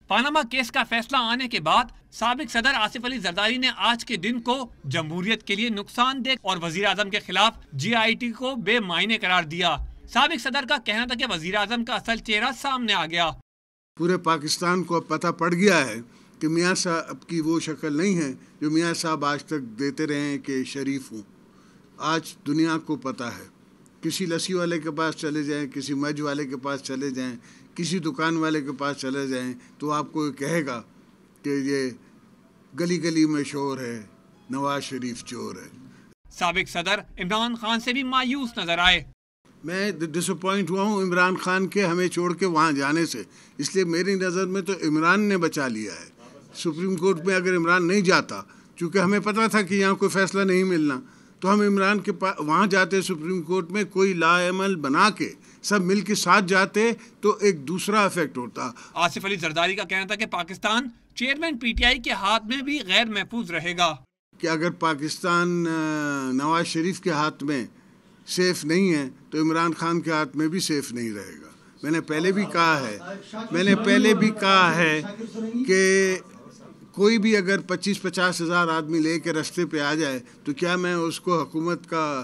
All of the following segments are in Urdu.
پاناما کیس کا فیصلہ آنے کے بعد سابق صدر آصف علی زرداری نے آج کے دن کو جمہوریت کے لیے نقصان دہ اور وزیر اعظم کے خلاف GIT کو بے معنی قرار دیا۔ سابق صدر کا کہنا تھا کہ وزیر اعظم کا اصل چہرہ سامنے آ گیا۔ پورے پاکستان کو اب پتہ پڑ گیا ہے کہ میاں صاحب کی وہ شکل نہیں ہے جو میاں صاحب آج تک دیتے رہے ہیں کہ شریف ہوں۔ آج دنیا کو پتہ ہے، کسی لسی والے کے پاس چلے جائیں، کسی مجھ والے کے پاس چلے جائیں، کسی دکان والے کے پاس چلے جائیں تو آپ کو کہے گا کہ یہ گلی گلی میں شور ہے، نواز شریف چور ہے۔ سابق صدر عمران خان سے بھی مایوس نظر آئے۔ میں ڈس اپوائنٹ ہوا ہوں عمران خان کے ہمیں چھوڑ کے وہاں جانے سے، اس لیے میری نظر میں تو عمران نے بچا لیا ہے۔ سپریم کورٹ میں اگر عمران نہیں جاتا، چونکہ ہمیں پتہ تھا کہ یہاں کوئی فیصلہ نہیں ملنا، تو ہم عمران کے وہاں جاتے سپریم کورٹ میں، کوئی لا عمل بنا کے سب مل کے ساتھ جاتے تو ایک دوسرا افیکٹ ہوتا۔ آصف علی زرداری کا کہنا تھا کہ پاکستان چیئرمین PTI کے ہاتھ میں بھی غیر محفوظ رہے گا۔ کہ اگر پاکستان نواز شریف کے ہاتھ میں سیف نہیں ہے تو عمران خان کے ہاتھ میں بھی سیف نہیں رہے گا۔ میں نے پہلے بھی کہا ہے کہ کوئی بھی اگر 25-50 ہزار آدمی لے کے رستے پہ آ جائے تو کیا میں اس کو حکومت کا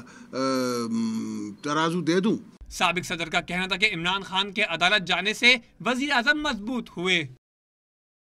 ترازو دے دوں؟ سابق صدر کا کہنا تھا کہ عمران خان کے عدالت جانے سے وزیر اعظم مضبوط ہوئے۔